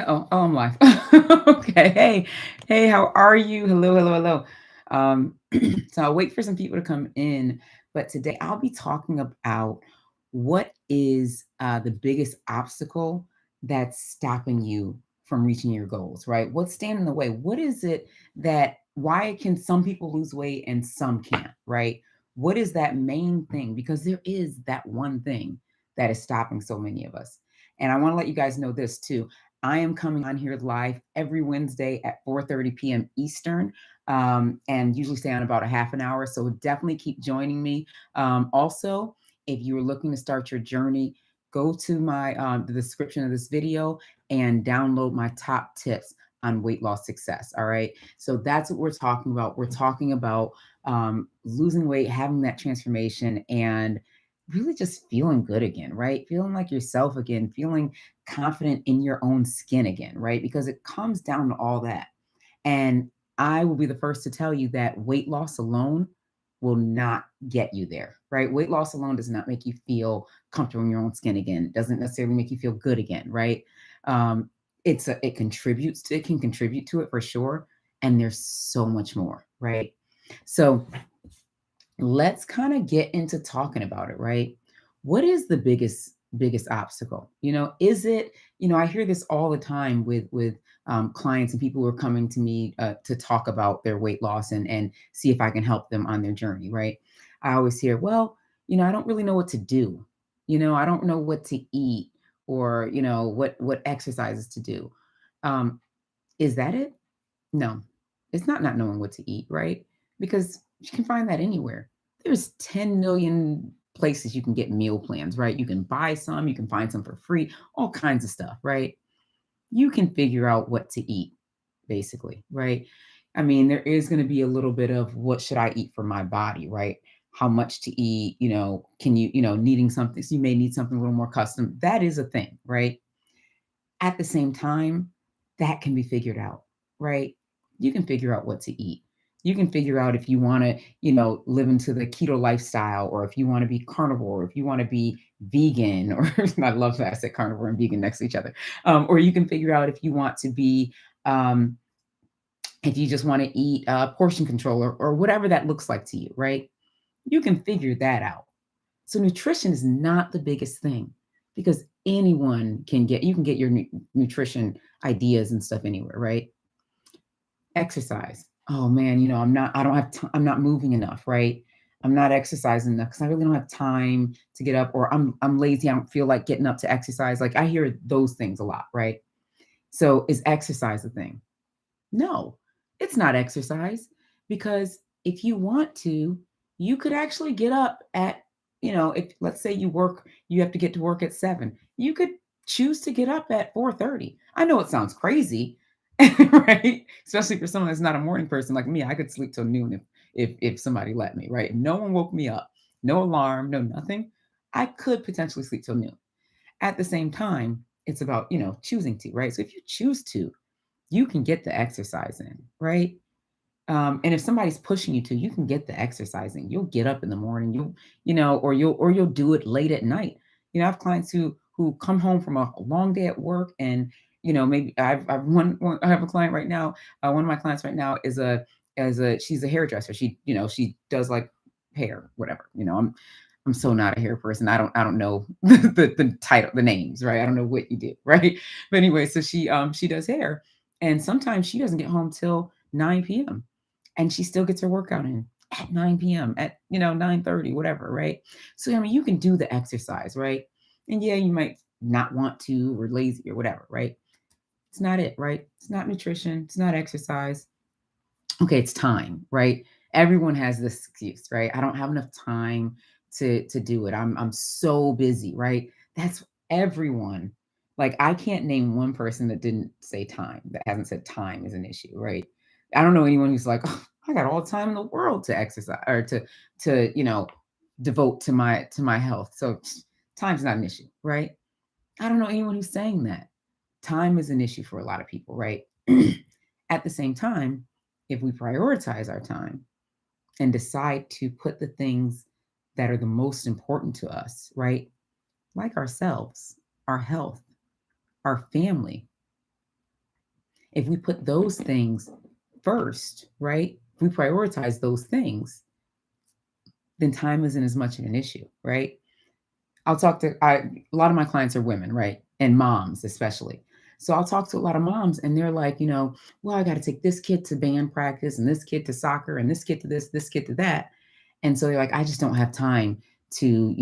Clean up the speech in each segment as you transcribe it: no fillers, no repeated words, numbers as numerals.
Oh, I'm live. Okay. Hey, how are you? Hello. So I'll wait for some people to come in, but today I'll be talking about what is the biggest obstacle that's stopping you from reaching your goals, right? What's standing in the way? What is it that why can some people lose weight and some can't, right? What is that main thing? Because there is that one thing that is stopping so many of us. And I want to let you guys know this too. I am coming on here live every Wednesday at 4:30 p.m. Eastern, and usually stay on about a half an hour. So definitely keep joining me. Also, if you are looking to start your journey, go to my the description of this video and download my top tips on weight loss success. All right. So that's what we're talking about. We're talking about losing weight, having that transformation, and really just feeling good again, right? Feeling like yourself again, feeling confident in your own skin again, right? Because it comes down to all that. And I will be the first to tell you that weight loss alone will not get you there, right? Weight loss alone does not make you feel comfortable in your own skin again. It doesn't necessarily make you feel good again, right? Um, it can contribute to it for sure. And there's so much more, right? So let's kind of get into talking about it, right? What is the biggest obstacle? Is it, I hear this all the time with clients and people who are coming to me to talk about their weight loss and see if I can help them on their journey, right? I always hear, well, I don't really know what to do. I don't know what to eat, or what exercises to do. um is that it? No, it's not knowing what to eat, right? Because you can find that anywhere. There's 10 million places you can get meal plans, right? You can buy some, you can find some for free, all kinds of stuff, right? You can figure out what to eat, basically, right? I mean, there is going to be a little bit of what should I eat for my body, right? How much to eat, can needing something, so you may need something a little more custom. That is a thing, right? At the same time, that can be figured out, right? You can figure out what to eat. You can figure out if you want to, live into the keto lifestyle, or if you want to be carnivore, or if you want to be vegan, or I love that I said carnivore and vegan next to each other. Or you can figure out if you want to be, um, if you just want to eat portion control, or whatever that looks like to you, right? You can figure that out. So nutrition is not the biggest thing, because anyone you can get your nutrition ideas and stuff anywhere, right? Exercise. Oh man, I'm not moving enough, right? I'm not exercising enough because I really don't have time to get up, or I'm lazy. I don't feel like getting up to exercise. Like I hear those things a lot, right? So is exercise a thing? No, it's not exercise, because if you want to, you could actually get up at, if let's say you have to get to work at 7, you could choose to get up at 4:30. I know it sounds crazy, right? Especially for someone that's not a morning person like me. I could sleep till noon if somebody let me, right? If no one woke me up, no alarm, no nothing, I could potentially sleep till noon. At the same time, it's about, choosing to, right? So if you choose to, you can get the exercise in, right? And if somebody's pushing you to, you can get the exercise in. You'll get up in the morning, or you'll do it late at night. I have clients who come home from a long day at work, and maybe I have a client right now. One of my clients right now she's a hairdresser. She does like hair, whatever. I'm so not a hair person. I don't know the title, the names, right? I don't know what you do, right? But anyway, so she does hair, and sometimes she doesn't get home till 9 p.m. and she still gets her workout in at 9 p.m. at 9:30, whatever, right? So I mean, you can do the exercise, right? And yeah, you might not want to, or lazy, or whatever, right? It's not it, right? It's not nutrition. It's not exercise. Okay, it's time, right? Everyone has this excuse, right? I don't have enough time to do it. I'm so busy, right? That's everyone. Like I can't name one person that didn't say time, that hasn't said time is an issue, right? I don't know anyone who's like, oh, I got all the time in the world to exercise, or to devote to my health. So time's not an issue, right? I don't know anyone who's saying that. Time is an issue for a lot of people, right? At the same time, if we prioritize our time and decide to put the things that are the most important to us, right? Like ourselves, our health, our family. If we put those things first, right? If we prioritize those things, then time isn't as much of an issue, right? A lot of my clients are women, right? And moms, especially. So I'll talk to a lot of moms and they're like, well, I got to take this kid to band practice and this kid to soccer and this kid to this kid to that. And so they're like, I just don't have time to,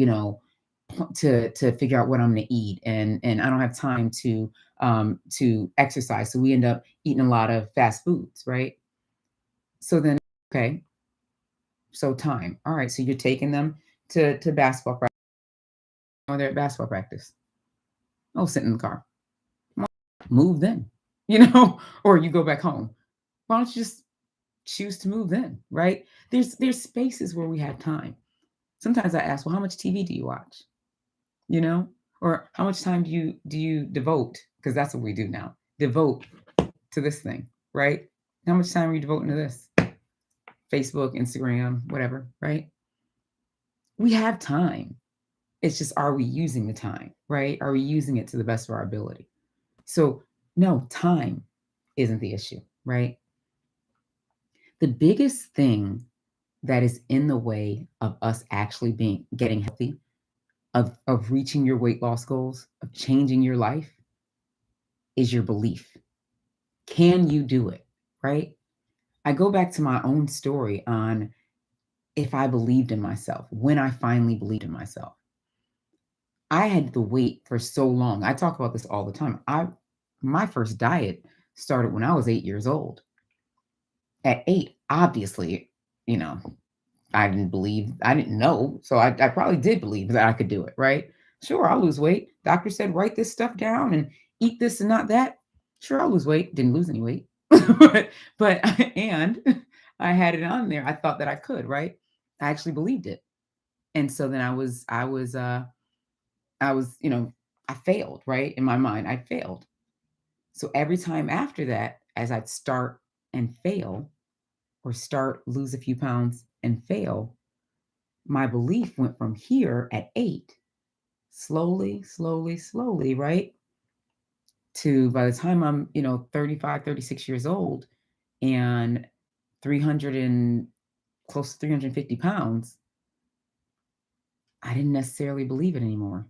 to figure out what I'm going to eat. And I don't have time to exercise. So we end up eating a lot of fast foods, right? So then, okay, so time. All right. So you're taking them to basketball practice. Oh, they're at basketball practice. Oh, sit in the car. Move then, or you go back home. Why don't you just choose to move then, right? There's spaces where we have time. Sometimes I ask, well, how much TV do you watch? Or how much time do you devote? Because that's what we do now. Devote to this thing, right? How much time are you devoting to this? Facebook, Instagram, whatever, right? We have time. It's just, are we using the time, right? Are we using it to the best of our ability? So, no, time isn't the issue, right? The biggest thing that is in the way of us actually getting healthy, of reaching your weight loss goals, of changing your life, is your belief. Can you do it? Right? I go back to my own story on if I believed in myself, when I finally believed in myself. I had to wait for so long. I talk about this all the time. My first diet started when I was 8 years old. At 8, obviously, you know, I didn't know. So I probably did believe that I could do it, right? Sure, I'll lose weight. Doctor said, write this stuff down and eat this and not that. Sure, I'll lose weight. Didn't lose any weight. but and I had it on there. I thought that I could, right? I actually believed it. And so then I failed, right? In my mind, I failed. So every time after that, as I'd start and fail, or start, lose a few pounds and fail, my belief went from here at 8, slowly, slowly, slowly, right? To by the time I'm, 35, 36 years old and 300 and close to 350 pounds, I didn't necessarily believe it anymore.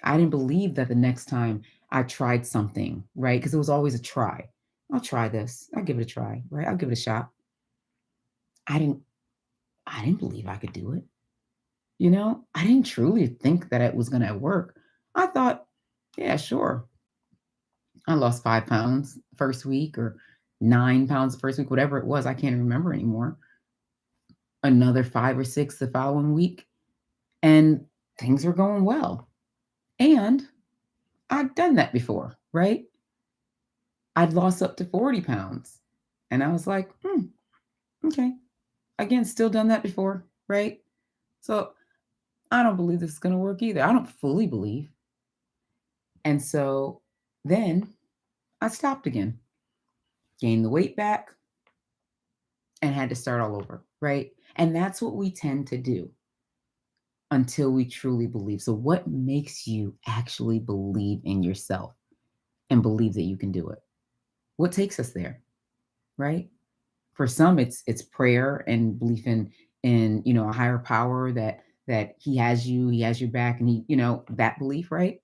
I didn't believe that the next time I tried something, right? Because it was always a try. I'll try this. I'll give it a try, right? I'll give it a shot. I didn't I didn't believe I could do it. I didn't truly think that it was going to work. I thought, yeah, sure. I lost 5 pounds first week or 9 pounds the first week, whatever it was. I can't remember anymore. Another 5 or 6 the following week. And things were going well. And I'd done that before, right? I'd lost up to 40 pounds. And I was like, okay. Again, still done that before, right? So I don't believe this is going to work either. I don't fully believe. And so then I stopped again, gained the weight back, and had to start all over, right? And that's what we tend to do until we truly believe. So, what makes you actually believe in yourself and believe that you can do it? What takes us there, right? For some, it's prayer and belief in a higher power that he has your back, and that belief, right?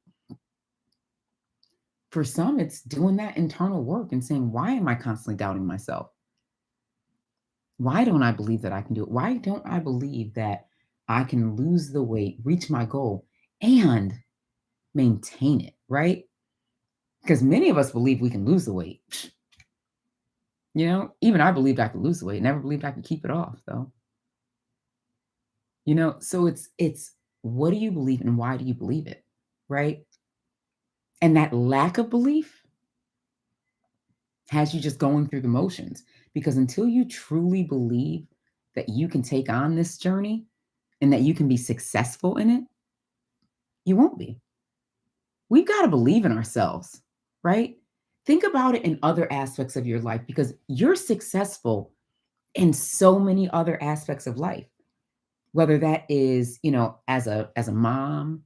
For some, it's doing that internal work and saying, why am I constantly doubting myself? Why don't I believe that I can do it? Why don't I believe that I can lose the weight, reach my goal, and maintain it, right? Because many of us believe we can lose the weight. Even I believed I could lose the weight, never believed I could keep it off, though. So it's what do you believe and why do you believe it, right? And that lack of belief has you just going through the motions, because until you truly believe that you can take on this journey and that you can be successful in it, you won't be. We've got to believe in ourselves, right? Think about it in other aspects of your life, because you're successful in so many other aspects of life, whether that is, as a mom,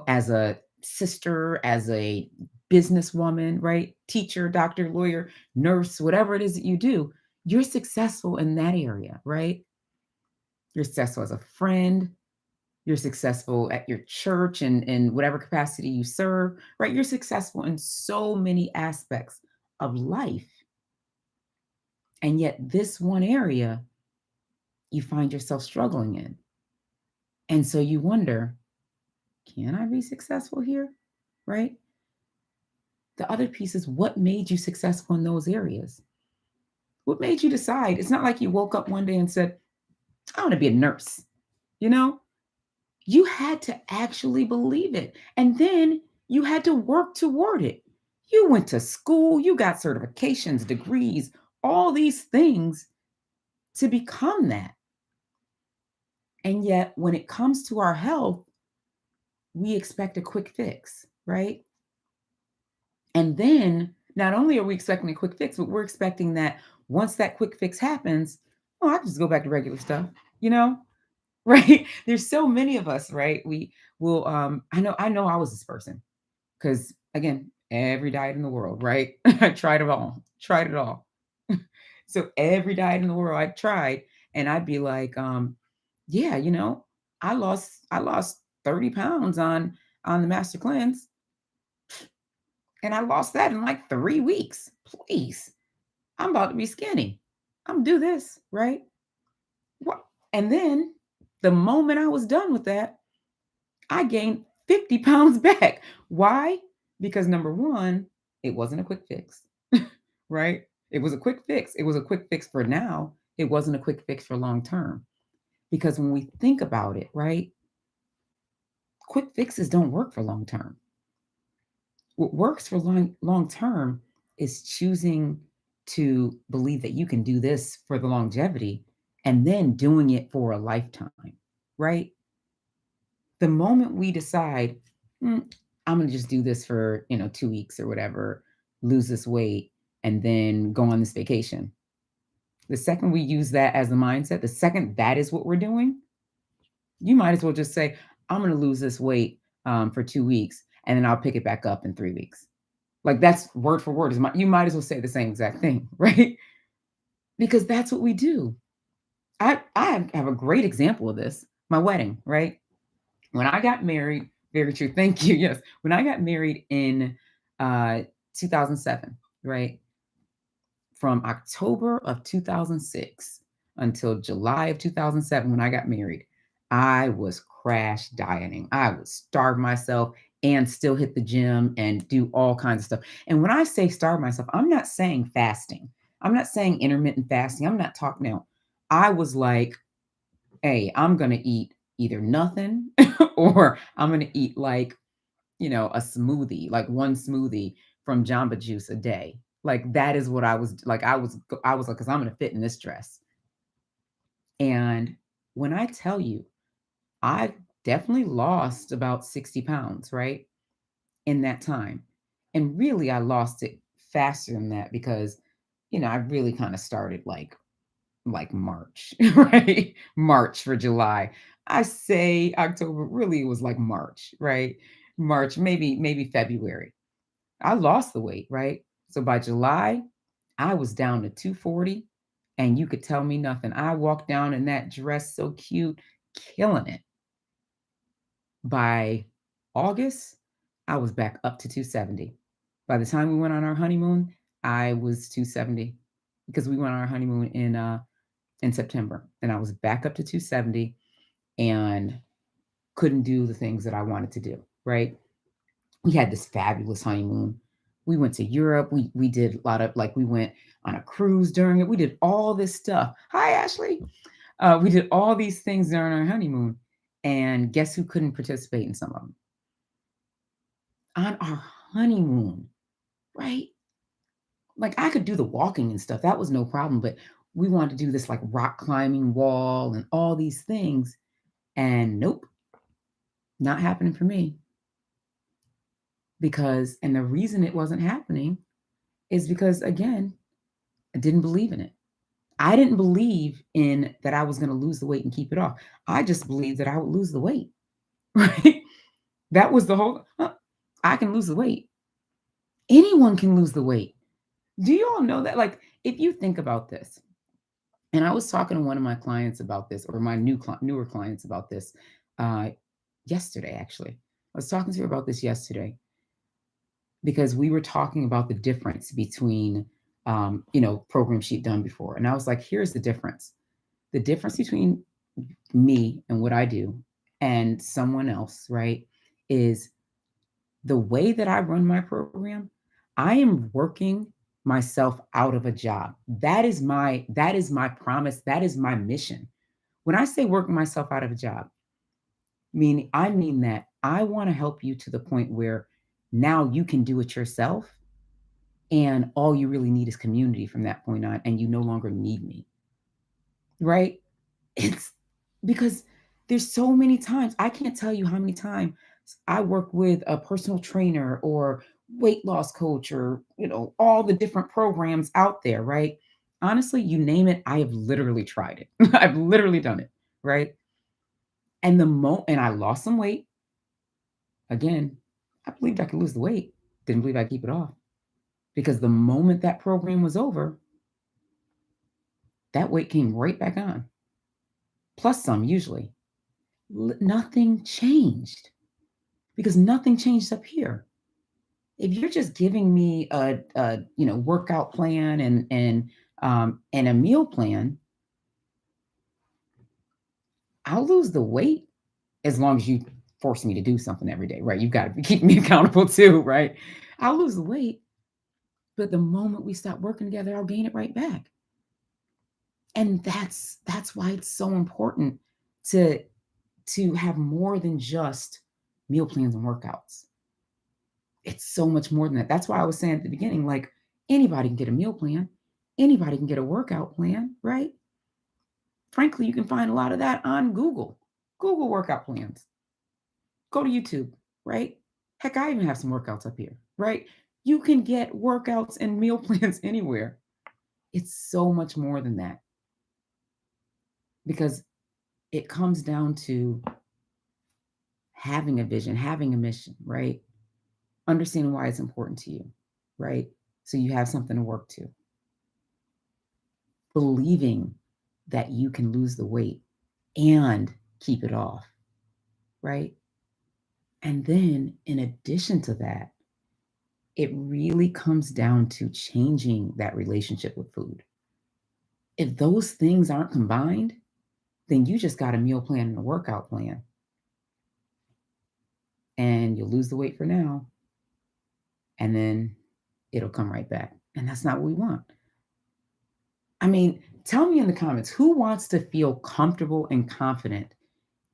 as a sister, as a businesswoman, right? Teacher, doctor, lawyer, nurse, whatever it is that you do, you're successful in that area, right? You're successful as a friend, you're successful at your church and in whatever capacity you serve, right? You're successful in so many aspects of life. And yet, this one area you find yourself struggling in. And so you wonder, can I be successful here? Right? The other piece is what made you successful in those areas? What made you decide? It's not like you woke up one day and said, I want to be a nurse. You know, you had to actually believe it. And then you had to work toward it. You went to school, you got certifications, degrees, all these things to become that. And yet, when it comes to our health, we expect a quick fix, right? And then not only are we expecting a quick fix, but we're expecting that once that quick fix happens, oh, I can just go back to regular stuff, you know? Right? There's so many of us, right? We will I know I was this person because again, every diet in the world, right? I tried it all. Tried it all. So every diet in the world I tried, and I'd be like, yeah, I lost 30 pounds on the master cleanse, and I lost that in like 3 weeks. Please, I'm about to be skinny. I'm do this, right? What? And then the moment I was done with that, I gained 50 pounds back. Why? Because number one, it wasn't a quick fix, right? It was a quick fix. It was a quick fix for now. It wasn't a quick fix for long term. Because when we think about it, right, quick fixes don't work for long term. What works for long term is choosing to believe that you can do this for the longevity and then doing it for a lifetime, right? The moment we decide, "Mm, I'm going to just do this for, 2 weeks or whatever, lose this weight, and then go on this vacation. The second we use that as the mindset, the second that is what we're doing, you might as well just say, I'm going to lose this weight for 2 weeks, and then I'll pick it back up in 3 weeks. Like that's word for word. You might as well say the same exact thing, right? Because that's what we do. I have a great example of this. My wedding, right? When I got married, very true. Thank you. Yes. When I got married in uh 2007, right? From October of 2006 until July of 2007 when I got married, I was crash dieting. I would starve myself and still hit the gym and do all kinds of stuff. And when I say starve myself, I'm not saying fasting. I'm not saying intermittent fasting. I'm not talking now. I was like, hey, I'm going to eat either nothing or I'm going to eat like, a smoothie, like one smoothie from Jamba Juice a day. Like that is what I was like. I was like, because I'm going to fit in this dress. And when I tell you, I definitely lost about 60 pounds, right? In that time. And really, I lost it faster than that because, I really kind of started like March, right? March for July. I say October, really it was like March, right? March, maybe February. I lost the weight, right? So by July, I was down to 240 and you could tell me nothing. I walked down in that dress so cute, killing it. By August, I was back up to 270. By the time we went on our honeymoon, I was 270 because we went on our honeymoon in September, and I was back up to 270 and couldn't do the things that I wanted to do, right? We had this fabulous honeymoon. We went to Europe. We did a lot of like we went on a cruise during it. We did all this stuff. Hi, Ashley. We did all these things during our honeymoon. And guess who couldn't participate in some of them? On our honeymoon, right? Like I could do the walking and stuff. That was no problem. But we wanted to do this like rock climbing wall and all these things. And nope, not happening for me. And the reason it wasn't happening is because, again, I didn't believe in it. I didn't believe in that I was going to lose the weight and keep it off. I just believed that I would lose the weight, right? That was the whole, I can lose the weight. Anyone can lose the weight. Do you all know that? Like, if you think about this, and I was talking to one of my clients about this, or my newer clients about this, uh, yesterday. Actually, I was talking to her about this yesterday because we were talking about the difference between, programs she'd done before, and I was like, "Here's the difference. The difference between me and what I do, and someone else, right, is the way that I run my program. I am working myself out of a job. That is my promise. That is my mission. When I say working myself out of a job, I mean that I want to help you to the point where now you can do it yourself, and all you really need is community from that point on, and you no longer need me, right? It's because there's so many times, I can't tell you how many times I work with a personal trainer or weight loss coach, or, all the different programs out there, right? Honestly, you name it, I have literally tried it. I've literally done it, right? And I lost some weight. Again, I believed I could lose the weight. Didn't believe I'd keep it off. Because the moment that program was over, that weight came right back on. Plus some usually. Nothing changed because nothing changed up here. If you're just giving me a workout plan and a meal plan, I'll lose the weight as long as you force me to do something every day, right? You've got to keep me accountable too, right? I'll lose the weight, but the moment we stop working together, I'll gain it right back. And that's why it's so important to have more than just meal plans and workouts. It's so much more than that. That's why I was saying at the beginning, like, anybody can get a meal plan, anybody can get a workout plan, right? Frankly, you can find a lot of that on Google. Google workout plans. Go to YouTube, right? Heck, I even have some workouts up here, right? You can get workouts and meal plans anywhere. It's so much more than that because it comes down to having a vision, having a mission, right? Understanding why it's important to you, right? So you have something to work to. Believing that you can lose the weight and keep it off, right? And then, in addition to that, it really comes down to changing that relationship with food. If those things aren't combined, then you just got a meal plan and a workout plan, and you'll lose the weight for now, and then it'll come right back. And that's not what we want. Tell me in the comments, who wants to feel comfortable and confident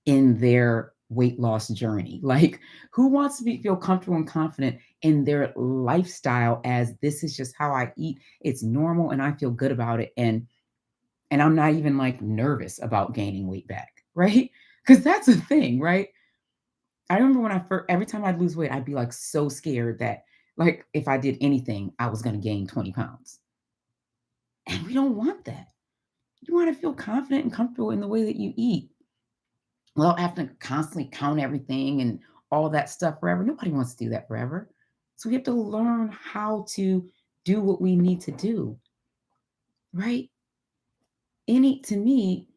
in their weight loss journey? Like, who wants to feel comfortable and confident in their lifestyle, as this is just how I eat. It's normal and I feel good about it. And I'm not even like nervous about gaining weight back, right? Because that's a thing, right? I remember when every time I'd lose weight, I'd be like so scared that, like, if I did anything, I was going to gain 20 pounds. And we don't want that. You want to feel confident and comfortable in the way that you eat. Well, have to constantly count everything and all that stuff forever. Nobody wants to do that forever. So we have to learn how to do what we need to do, right? To me,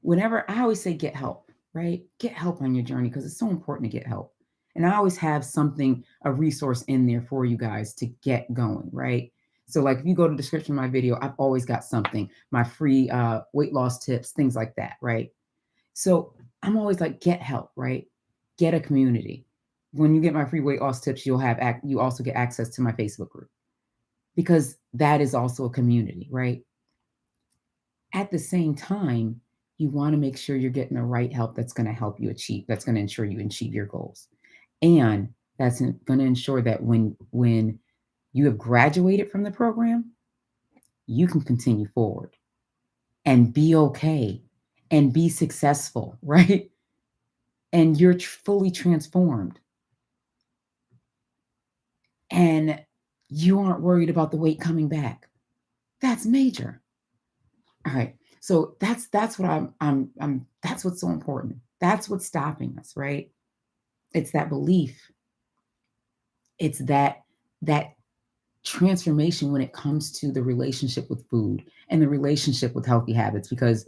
whenever I always say get help, right? Get help on your journey because it's so important to get help. And I always have something, a resource in there for you guys to get going, right? So, like, if you go to the description of my video, I've always got something, my free weight loss tips, things like that, right? So I'm always like, get help, right? Get a community. When you get my free weight loss tips, you also get access to my Facebook group because that is also a community, right? At the same time, you want to make sure you're getting the right help that's going to help you that's going to ensure you achieve your goals. And that's going to ensure that when you have graduated from the program, you can continue forward and be okay and be successful, right? And you're fully transformed. And you aren't worried about the weight coming back. That's major. All right. So that's what I'm that's what's so important. That's what's stopping us, right? It's that belief. It's that transformation when it comes to the relationship with food and the relationship with healthy habits, because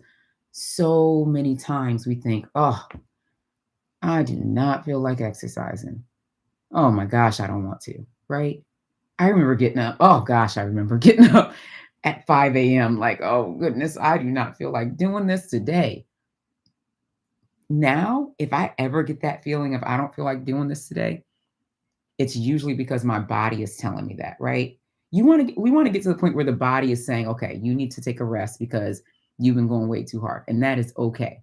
so many times we think, oh, I do not feel like exercising. Oh my gosh, I don't want to, right? I remember getting up. Oh gosh, I remember getting up at 5 a.m. Like, oh goodness, I do not feel like doing this today. Now, if I ever get that feeling of I don't feel like doing this today, it's usually because my body is telling me that, right? We want to get to the point where the body is saying, okay, you need to take a rest because you've been going way too hard. And that is okay.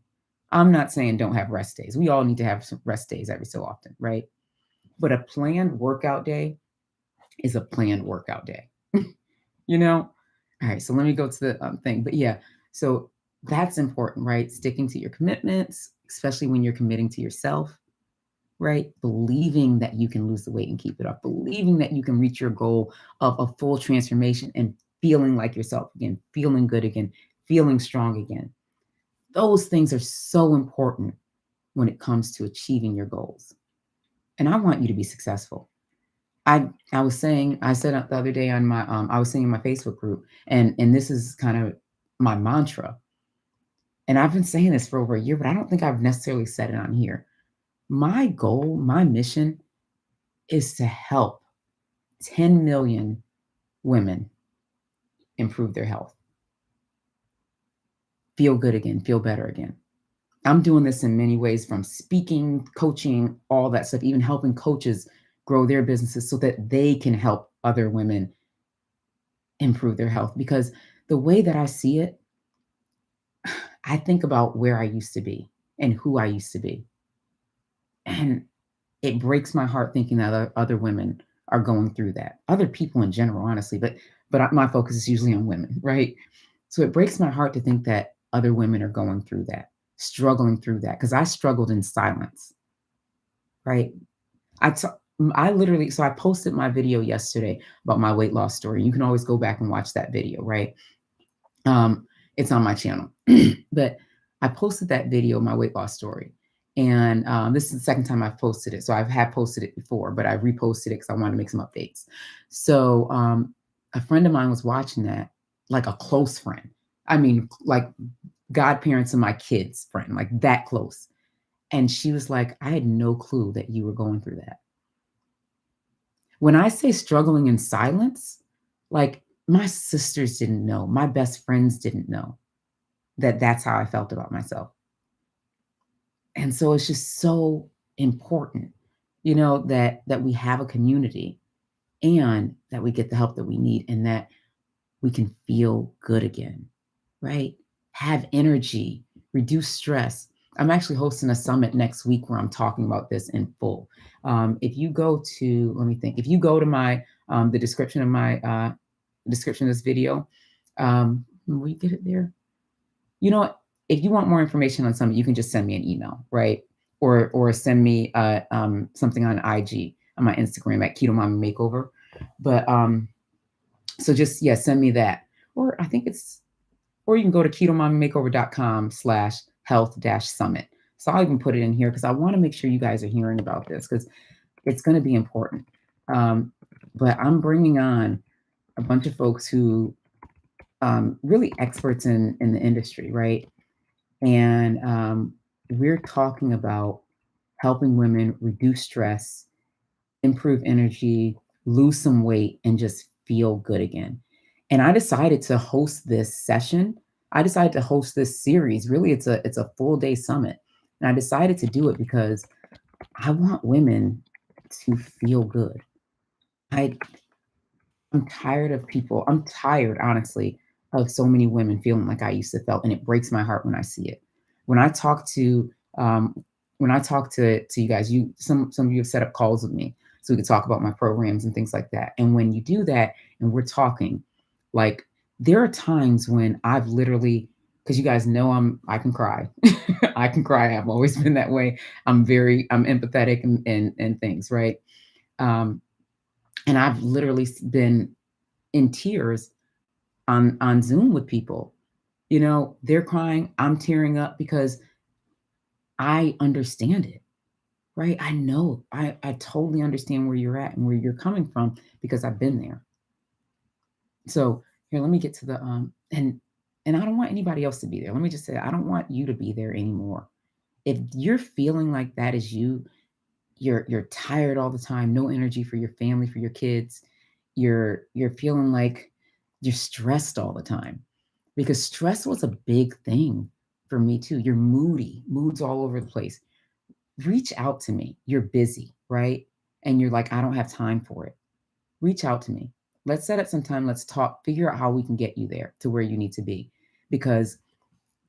I'm not saying don't have rest days. We all need to have some rest days every so often, right? But a planned workout day is a planned workout day. you know? All right, so let me go to the thing. But yeah, so that's important, right? Sticking to your commitments, especially when you're committing to yourself, right? Believing that you can lose the weight and keep it up, believing that you can reach your goal of a full transformation and feeling like yourself again, feeling good again, feeling strong again. Those things are so important when it comes to achieving your goals. And I want you to be successful. I said the other day on my I was saying in my Facebook group, and this is kind of my mantra. And I've been saying this for over a year, but I don't think I've necessarily said it on here. My goal, my mission is to help 10 million women improve their health, feel good again, feel better again. I'm doing this in many ways, from speaking, coaching, all that stuff, even helping coaches grow their businesses so that they can help other women improve their health. Because the way that I see it, I think about where I used to be and who I used to be. And it breaks my heart thinking that other women are going through that. Other people in general, honestly, but my focus is usually on women, right? So it breaks my heart to think that other women are going through that, struggling through that, because I struggled in silence, right? I t- I literally, so I posted my video yesterday about my weight loss story. You can always go back and watch that video, right? It's on my channel. But I posted that video, my weight loss story. And this is the second time I've posted it. So I've had posted it before, but I reposted it because I wanted to make some updates. So a friend of mine was watching that, like a close friend. I mean, like godparents of my kids' friend, like that close. And she was like, I had no clue that you were going through that. When I say struggling in silence, like my sisters didn't know, my best friends didn't know that that's how I felt about myself. And so it's just so important, that we have a community and that we get the help that we need and that we can feel good again, right? Have energy, reduce stress. I'm actually hosting a summit next week where I'm talking about this in full. If you go to, let me think, if you go to my, the description of my, description of this video, will you get it there? You know what? If you want more information on something, you can just send me an email, right? Or send me something on IG, on my Instagram at Keto Mommy Makeover. But so just send me that. Or I think it's, or you can go to ketomommymakeover.com/health-summit. So I'll even put it in here because I want to make sure you guys are hearing about this because it's going to be important. But I'm bringing on a bunch of folks who really experts in the industry, right? And we're talking about helping women reduce stress, improve energy, lose some weight, and just feel good again. And I decided to host this session. I decided to host this series. Really, it's a full day summit. And I decided to do it because I want women to feel good. I I'm tired of people. I'm tired, honestly, of so many women feeling like I used to felt, and it breaks my heart when I see it. When I talk to you guys, some of you have set up calls with me so we could talk about my programs and things like that. And when you do that and we're talking, like there are times when I've literally, because you guys know I can cry. I can cry. I've always been that way. I'm empathetic and things, right? Um, and I've literally been in tears on Zoom with people. They're crying, I'm tearing up because I understand it, right? I totally understand where you're at and where you're coming from because I've been there. So here, let me get to the and I don't want anybody else to be there. Let me just say, I don't want you to be there anymore. If you're feeling like that is you, you're tired all the time, no energy for your family, for your kids. You're feeling like you're stressed all the time, because stress was a big thing for me too. You're moody, moods all over the place. Reach out to me. You're busy, right? And you're like, I don't have time for it. Reach out to me. Let's set up some time. Let's talk, figure out how we can get you there to where you need to be. Because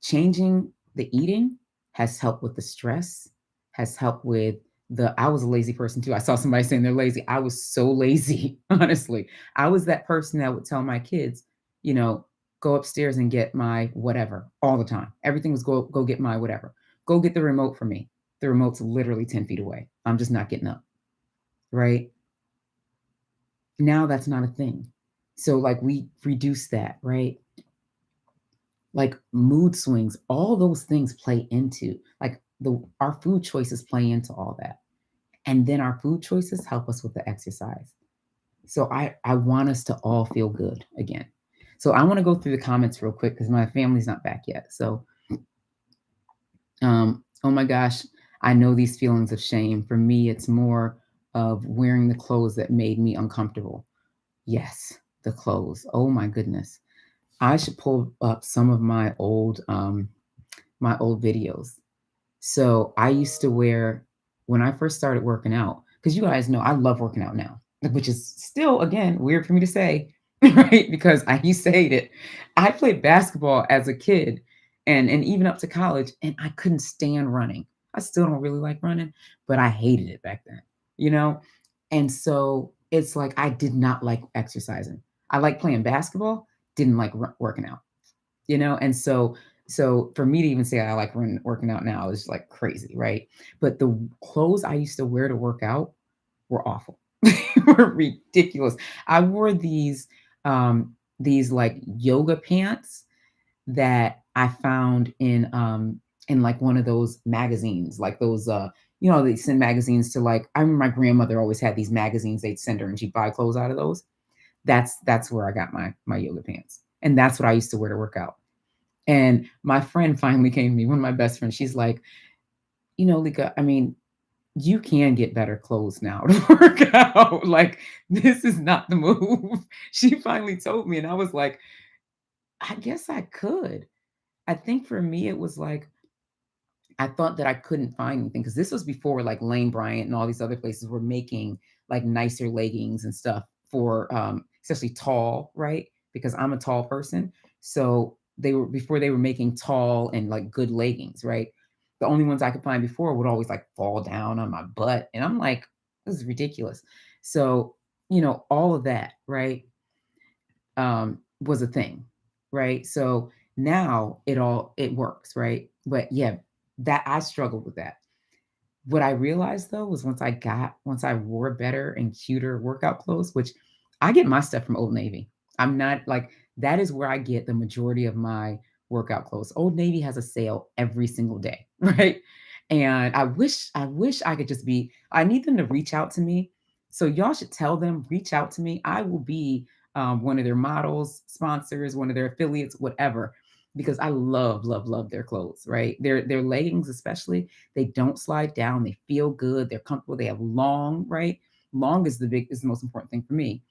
changing the eating has helped with the stress, has helped with I was a lazy person too. I saw somebody saying they're lazy. I was so lazy, honestly. I was that person that would tell my kids, you know, go upstairs and get my whatever all the time. Everything was go get my whatever. Go get the remote for me. The remote's literally 10 feet away. I'm just not getting up. Right. Now that's not a thing. So like we reduce that, right? Like mood swings, all those things play into like the our food choices play into all that. And then our food choices help us with the exercise. So I want us to all feel good again. So I want to go through the comments real quick because my family's not back yet. So oh my gosh, I know these feelings of shame. For me, it's more of wearing the clothes that made me uncomfortable. Yes, the clothes. Oh my goodness. I should pull up some of my old videos. So I used to wear when I first started working out, because you guys know I love working out now, which is still again weird for me to say, right? Because I used to hate it. I played basketball as a kid and even up to college, and I couldn't stand running. I still don't really like running, but I hated it back then, you know? And so it's like I did not like exercising. I like playing basketball, didn't like working out, you know? And so for me to even say I like working out now is like crazy, right? But the clothes I used to wear to work out were awful. Were ridiculous. I wore these like yoga pants that I found in like one of those magazines, like those you know, they send magazines to like I remember my grandmother always had these magazines they'd send her and she'd buy clothes out of those. That's where I got my yoga pants. And that's what I used to wear to work out. And my friend finally came to me, one of my best friends. She's like, you know, Lika, I mean, you can get better clothes now to work out. Like, this is not the move. She finally told me, and I was like, I guess I could. I think for me, it was like, I thought that I couldn't find anything because this was before like Lane Bryant and all these other places were making like nicer leggings and stuff for especially tall, right? Because I'm a tall person. So they were before they were making tall and like good leggings, right? The only ones I could find before would always like fall down on my butt. And I'm like, this is ridiculous. So, you know, all of that, right? Was a thing, right? So now it works, right? But yeah, that I struggled with that. What I realized though was once I wore better and cuter workout clothes, which I get my stuff from Old Navy. I'm not like that is where I get the majority of my workout clothes. Old Navy has a sale every single day, right? And I wish I could just be I need them to reach out to me. So y'all should tell them, reach out to me. I will be one of their models, sponsors, one of their affiliates, whatever, because I love their clothes, right? Their leggings, especially, they don't slide down. They feel good. They're comfortable. They have long, right? Long is the most important thing for me.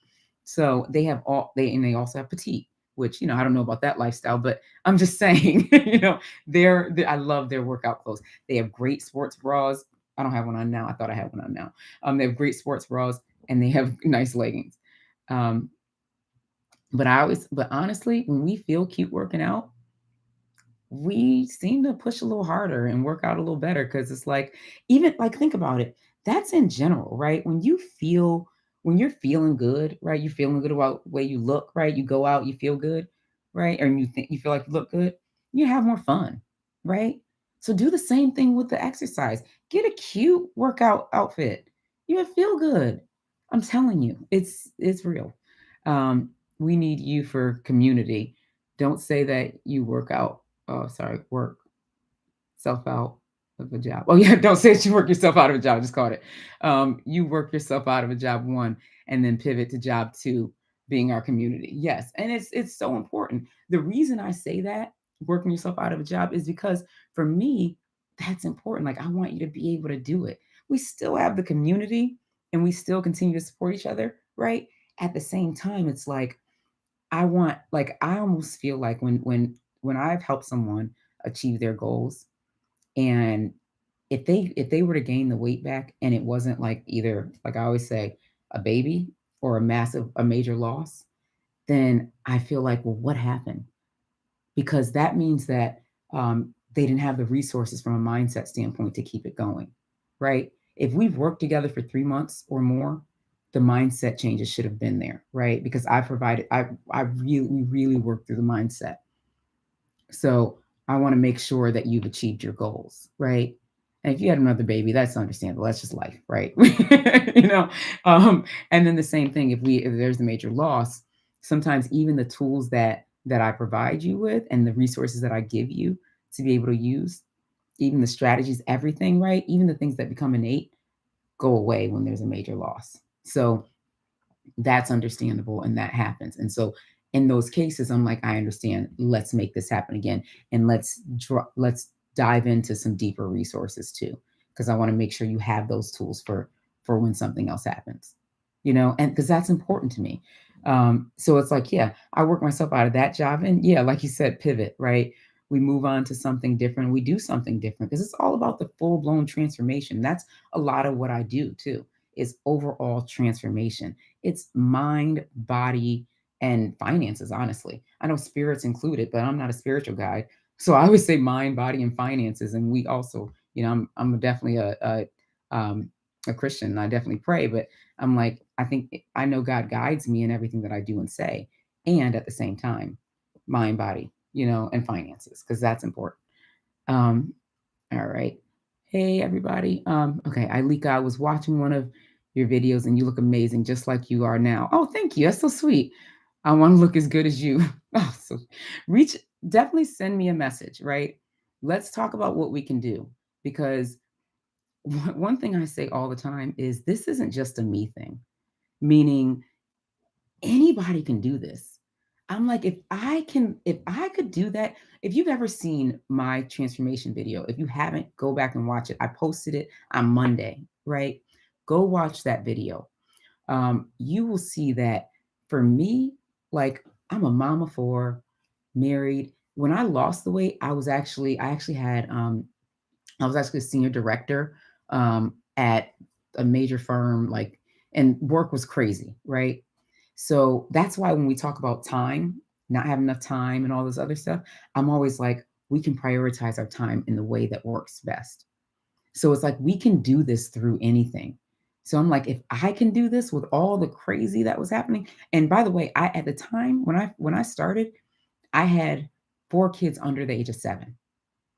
So they have all and they also have petite, which I don't know about that lifestyle, but I'm just saying, I love their workout clothes. They have great sports bras. I don't have one on now. I thought I had one on now. They have great sports bras and they have nice leggings. Um, but honestly, when we feel cute working out, we seem to push a little harder and work out a little better because it's like even like think about it, that's in general, right? When you're feeling good, right? You're feeling good about the way you look, right? You go out, you feel good, right? Or you think you feel like you look good, you have more fun, right? So do the same thing with the exercise. Get a cute workout outfit. You will feel good. I'm telling you, it's real. We need you for community. Don't say that you work out work self out of a job. Oh yeah, don't say that you work yourself out of a job. I just called it. You work yourself out of a job one and then pivot to job two. being our community. Yes. And it's so important. The reason I say that, working yourself out of a job, is because for me, that's important. Like I want you to be able to do it. We still have the community and we still continue to support each other, right? At the same time, it's like I almost feel like when I've helped someone achieve their goals, and if they were to gain the weight back and it wasn't like either, like I always say, a baby or a major loss, then I feel like, well, what happened? Because that means that they didn't have the resources from a mindset standpoint to keep it going, right? If we've worked together for 3 months or more, the mindset changes should have been there, right? Because we really worked through the mindset. So I want to make sure that you've achieved your goals, right? And if you had another baby, that's understandable. That's just life, right? you know. And then the same thing if there's a major loss, sometimes even the tools that I provide you with and the resources that I give you to be able to use, even the strategies, everything, right? Even the things that become innate go away when there's a major loss. So that's understandable and that happens. And so in those cases, I'm like, I understand. Let's make this happen again, and let's dive into some deeper resources too, because I want to make sure you have those tools for when something else happens, and because that's important to me. So it's like, yeah, I work myself out of that job, and yeah, like you said, pivot, right? We move on to something different. We do something different because it's all about the full blown transformation. That's a lot of what I do too. Is overall transformation. It's mind, body, and finances, honestly. I know spirits included, but I'm not a spiritual guide. So I always say mind, body, and finances. And we also, I'm definitely a Christian. And I definitely pray, but I'm like, I think I know God guides me in everything that I do and say. And at the same time, mind, body, and finances, because that's important. Um, all right. Hey, everybody. Okay, Ileka, I was watching one of your videos and you look amazing, just like you are now. Oh, thank you. That's so sweet. I want to look as good as you. Oh, so reach, definitely send me a message, right? Let's talk about what we can do, because one thing I say all the time is this isn't just a me thing, meaning anybody can do this. I'm like, if I could do that, if you've ever seen my transformation video, if you haven't, go back and watch it. I posted it on Monday, right? Go watch that video. You will see that for me, like I'm a mom of four, married. When I lost the weight, I actually had, I was actually a senior director at a major firm, like, and work was crazy, right? So that's why when we talk about time, not having enough time and all this other stuff, I'm always like, we can prioritize our time in the way that works best. So it's like we can do this through anything. So I'm like, if I can do this with all the crazy that was happening, and by the way, I at the time when I started, I had 4 kids under the age of 7.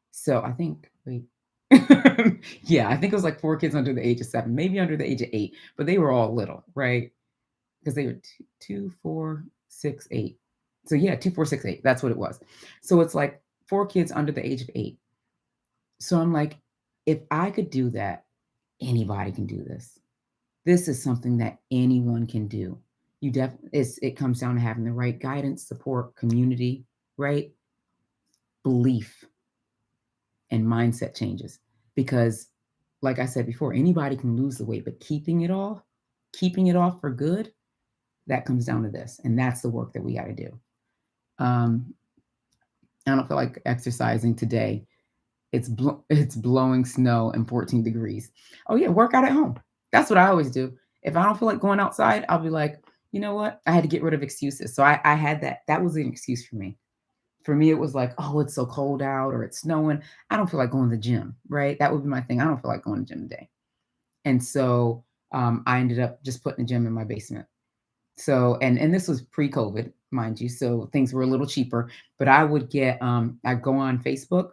So I think, wait. Yeah, I think it was like 4 kids under the age of 7, maybe under the age of 8, but they were all little, right? Because they were two, 4, 6, 8. So yeah, 2, 4, 6, 8. That's what it was. So it's like 4 kids under the age of 8. So I'm like, if I could do that, anybody can do this. This is something that anyone can do. It comes down to having the right guidance, support, community, right? Belief and mindset changes. Because like I said before, anybody can lose the weight, but keeping it off for good, that comes down to this. And that's the work that we got to do. Um, I don't feel like exercising today. It's blowing snow and 14 degrees. Oh yeah, work out at home. That's what I always do. If I don't feel like going outside, I'll be like, you know what? I had to get rid of excuses. So I had that. That was an excuse for me. For me, it was like, oh, it's so cold out or it's snowing. I don't feel like going to the gym, right? That would be my thing. I don't feel like going to the gym today. And so I ended up just putting a gym in my basement. So, and this was pre-COVID, mind you. So things were a little cheaper, but I'd go on Facebook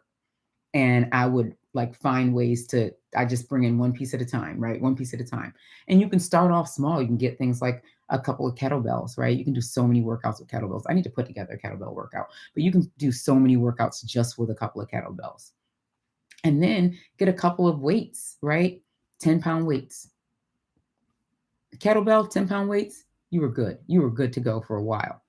and I would like find ways I just bring in one piece at a time, right? One piece at a time. And you can start off small. You can get things like a couple of kettlebells, right? You can do so many workouts with kettlebells. I need to put together a kettlebell workout, but you can do so many workouts just with a couple of kettlebells. And then get a couple of weights, right? 10-pound weights. Kettlebell, 10-pound weights. You were good. You were good to go for a while.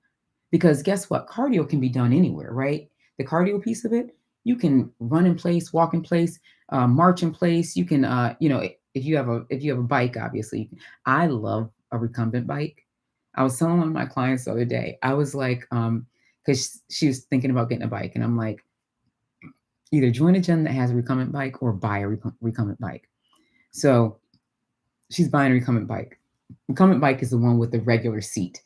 Because guess what? Cardio can be done anywhere, right? The cardio piece of it, you can run in place, walk in place, march in place. You can, if you have a bike, obviously. I love a recumbent bike. I was telling one of my clients the other day, I was like, because she was thinking about getting a bike, and I'm like, either join a gym that has a recumbent bike or buy a recumbent bike. So she's buying a recumbent bike. Recumbent bike is the one with the regular seat.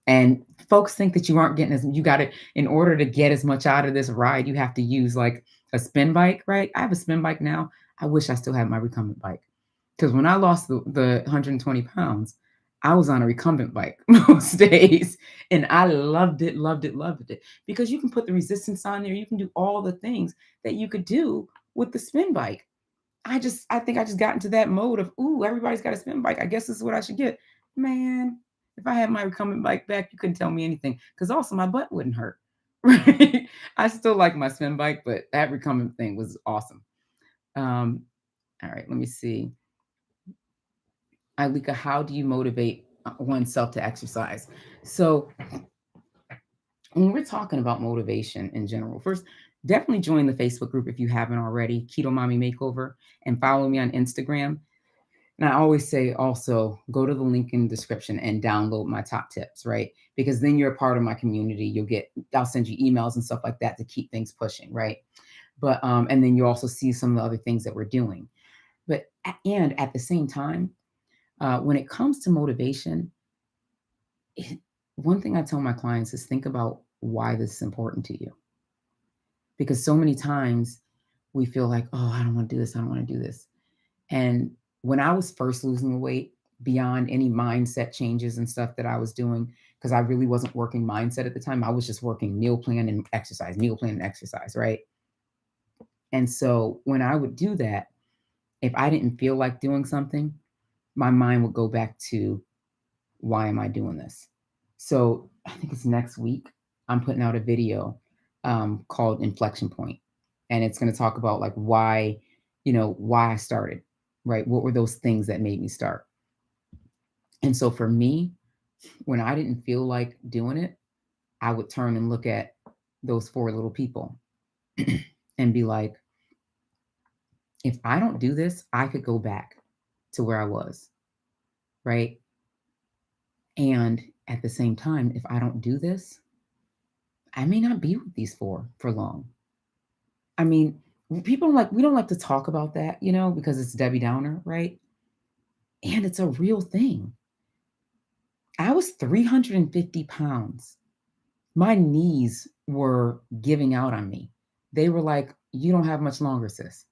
And folks think that you aren't getting as you got to in order to get as much out of this ride, you have to use like a spin bike, right? I have a spin bike now. I wish I still had my recumbent bike. Because when I lost the 120 pounds, I was on a recumbent bike most days. And I loved it, loved it, loved it. Because you can put the resistance on there. You can do all the things that you could do with the spin bike. I think I just got into that mode of, ooh, everybody's got a spin bike. I guess this is what I should get. Man, if I had my recumbent bike back, you couldn't tell me anything. Because also my butt wouldn't hurt. Right. I still like my spin bike, but that recumbent thing was awesome. All right, let me see. Ileka, how do you motivate oneself to exercise? So when we're talking about motivation in general, first, definitely join the Facebook group if you haven't already, Keto Mommy Makeover, and follow me on Instagram. And I always say also go to the link in the description and download my top tips, right? Because then you're a part of my community. I'll send you emails and stuff like that to keep things pushing, right? But and then you also see some of the other things that we're doing. And at the same time, when it comes to motivation, one thing I tell my clients is think about why this is important to you. Because so many times we feel like, oh, I don't want to do this. I don't want to do this. And when I was first losing the weight, beyond any mindset changes and stuff that I was doing, because I really wasn't working mindset at the time, I was just working meal plan and exercise, right? And so when I would do that, if I didn't feel like doing something, my mind would go back to, why am I doing this? So I think it's next week, I'm putting out a video called Inflection Point. And it's going to talk about like why I started, right? What were those things that made me start? And so for me, when I didn't feel like doing it, I would turn and look at those four little people and be like, if I don't do this, I could go back to where I was, right? And at the same time, if I don't do this, I may not be with these four for long. I mean, we don't like to talk about that, because it's Debbie Downer, right? And it's a real thing. I was 350 pounds. My knees were giving out on me. They were like, you don't have much longer, sis.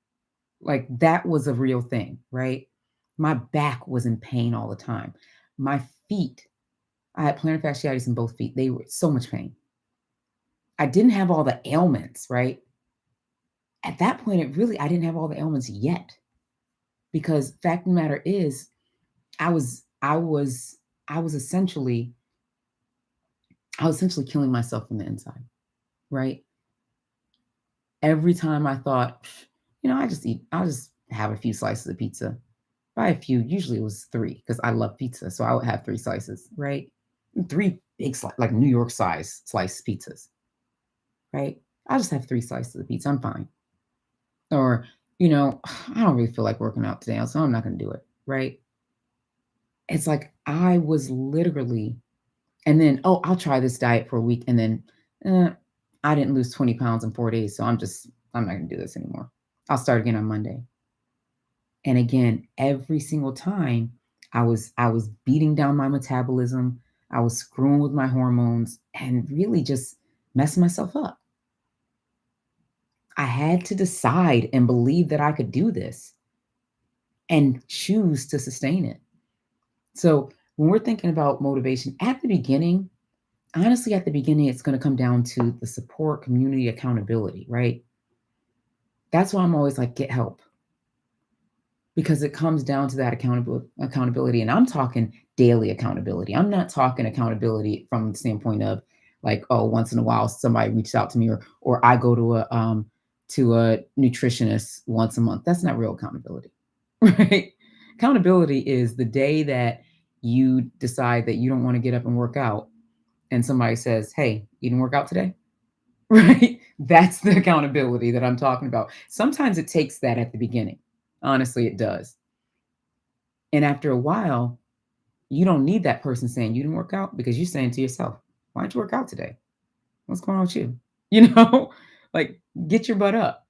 Like that was a real thing, right? My back was in pain all the time. My feet, I had plantar fasciitis in both feet. They were so much pain. I didn't have all the ailments, right? At that point, I didn't have all the ailments yet. Because fact of the matter is, I was essentially killing myself from the inside, right? Every time I thought, I'll just have a few slices of pizza. By a few, usually it was three because I love pizza. So I would have three slices, right? Three big, like New York size sliced pizzas, right? I'll just have three slices of pizza. I'm fine. Or, I don't really feel like working out today, so I'm not going to do it, right? It's like I was literally, and then, oh, I'll try this diet for a week. And then I didn't lose 20 pounds in 4 days. So I'm not going to do this anymore. I'll start again on Monday. And again, every single time I was beating down my metabolism. I was screwing with my hormones and really just messing myself up. I had to decide and believe that I could do this and choose to sustain it. So when we're thinking about motivation at the beginning, honestly, at the beginning, it's going to come down to the support, community, accountability, right? That's why I'm always like, get help. Because it comes down to that accountability. And I'm talking daily accountability. I'm not talking accountability from the standpoint of like, oh, once in a while somebody reaches out to me or I go to a nutritionist once a month. That's not real accountability, right? Accountability is the day that you decide that you don't want to get up and work out, and somebody says, "Hey, you didn't work out today?" Right? That's the accountability that I'm talking about. Sometimes it takes that at the beginning. Honestly, it does. And after a while, you don't need that person saying you didn't work out, because you're saying to yourself, "Why don't you work out today? What's going on with you?" You know, like, get your butt up.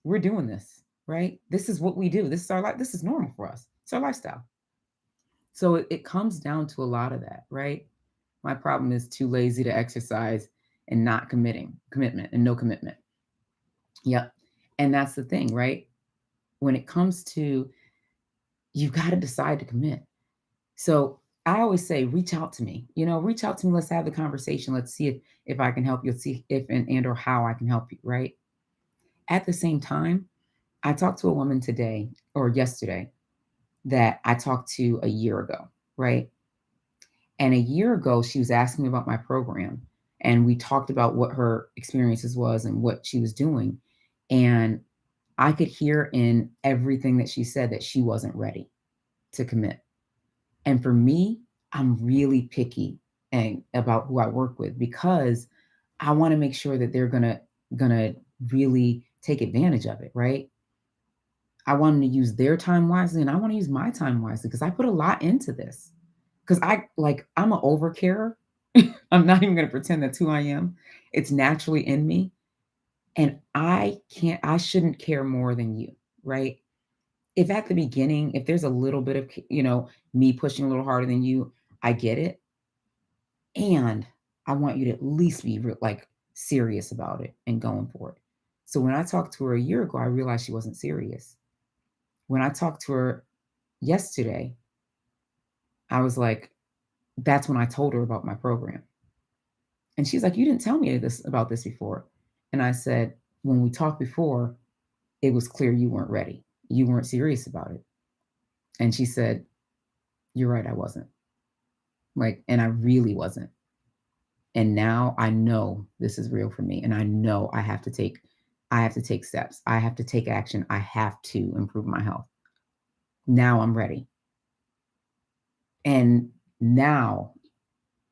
We're doing this, right? This is what we do. This is our life. This is normal for us. It's our lifestyle. So it comes down to a lot of that, right? My problem is too lazy to exercise and not commitment and no commitment. Yep. And that's the thing, right? When it comes to, you've got to decide to commit. So I always say, reach out to me. Reach out to me. Let's have the conversation. Let's see if I can help you. Let's see if and or how I can help you. Right. At the same time, I talked to a woman today or yesterday that I talked to a year ago. Right. And a year ago, she was asking me about my program, and we talked about what her experiences was and what she was doing. And I could hear in everything that she said that she wasn't ready to commit. And for me, I'm really picky and about who I work with, because I want to make sure that they're gonna really take advantage of it, right? I want them to use their time wisely, and I want to use my time wisely, because I put a lot into this. Because I'm an overcarer. I'm not even gonna pretend that's who I am. It's naturally in me. And I shouldn't care more than you, right? If at the beginning, if there's a little bit of, me pushing a little harder than you, I get it. And I want you to at least be like serious about it and going for it. So when I talked to her a year ago, I realized she wasn't serious. When I talked to her yesterday, I was like, that's when I told her about my program. And she's like, "You didn't tell me about this before." And I said, "When we talked before, it was clear you weren't ready. You weren't serious about it." And she said, "You're right, I wasn't." Like, and I really wasn't. And now I know this is real for me, and I know I have to take steps. I have to take action. I have to improve my health. Now I'm ready. And now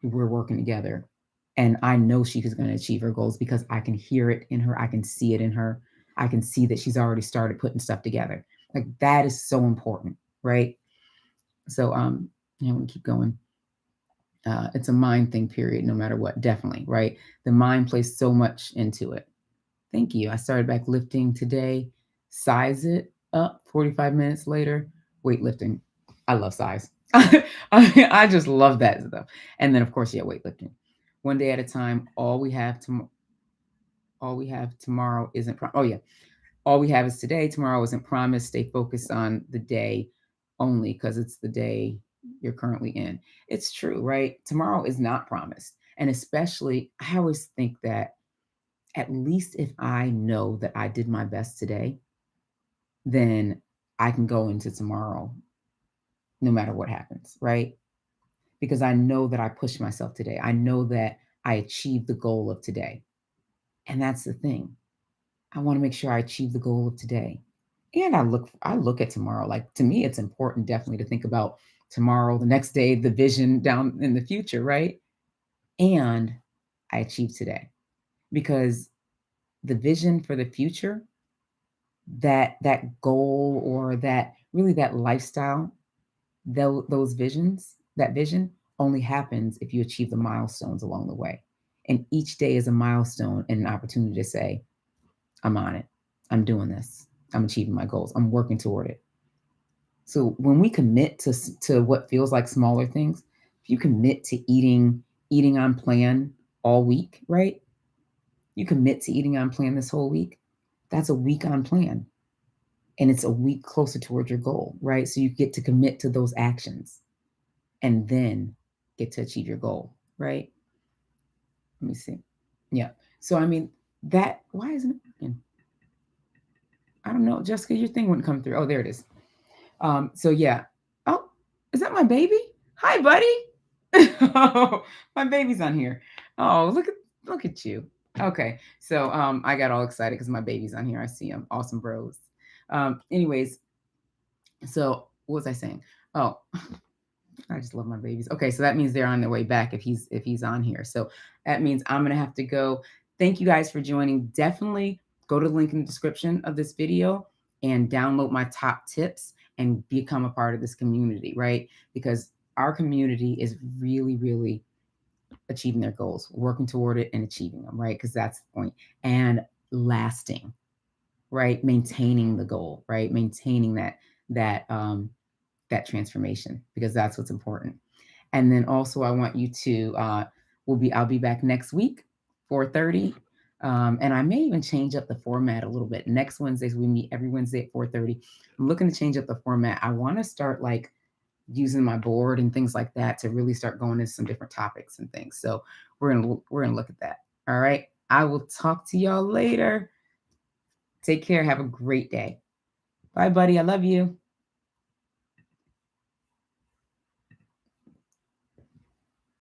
we're working together. And I know she is going to achieve her goals, because I can hear it in her. I can see it in her. I can see that she's already started putting stuff together. Like, that is so important, right? So I'm gonna keep going. It's a mind thing, period, no matter what, definitely, right? The mind plays so much into it. Thank you. I started back lifting today. Size it up 45 minutes later. Weightlifting. I love size. I just love that stuff. And then, of course, yeah, weightlifting. One day at a time. All we have tomorrow isn't. Oh yeah. All we have is today. Tomorrow isn't promised. Stay focused on the day only, because it's the day you're currently in. It's true, right? Tomorrow is not promised. And especially, I always think that, at least if I know that I did my best today, then I can go into tomorrow no matter what happens, right? Because I know that I pushed myself today. I know that I achieved the goal of today. And that's the thing. I want to make sure I achieve the goal of today. And I look at tomorrow. Like, to me, it's important definitely to think about tomorrow, the next day, the vision down in the future, right? And I achieved today, because the vision for the future, that goal, or that really that lifestyle, those visions, that vision only happens if you achieve the milestones along the way. And each day is a milestone and an opportunity to say, I'm on it. I'm doing this. I'm achieving my goals. I'm working toward it. So when we commit to what feels like smaller things, if you commit to eating on plan all week, right? You commit to eating on plan this whole week. That's a week on plan, and it's a week closer towards your goal, right? So you get to commit to those actions, and then get to achieve your goal, right? Let me see. Yeah. So I mean, that why isn't it working? I don't know, Jessica. Your thing wouldn't come through. Oh, there it is. So yeah. Oh, is that my baby? Hi, buddy. Oh, my baby's on here. Oh, look at you. Okay. So I got all excited because my baby's on here. I see him. Awesome bros. Anyways, so what was I saying? Oh, I just love my babies. Okay, so that means they're on their way back if he's on here. So that means I'm gonna have to go. Thank you guys for joining. Definitely go to the link in the description of this video and download my top tips and become a part of this community, right? Because our community is really, really achieving their goals, working toward it and achieving them, right? Because that's the point. And lasting, right? Maintaining the goal, right? Maintaining that transformation, because that's what's important. And then also I want you to I'll be back next week, 4:30. And I may even change up the format a little bit. Next Wednesdays we meet every Wednesday at 4:30. I'm looking to change up the format. I want to start like using my board and things like that to really start going into some different topics and things. So we're gonna look at that. All right. I will talk to y'all later. Take care. Have a great day. Bye, buddy. I love you.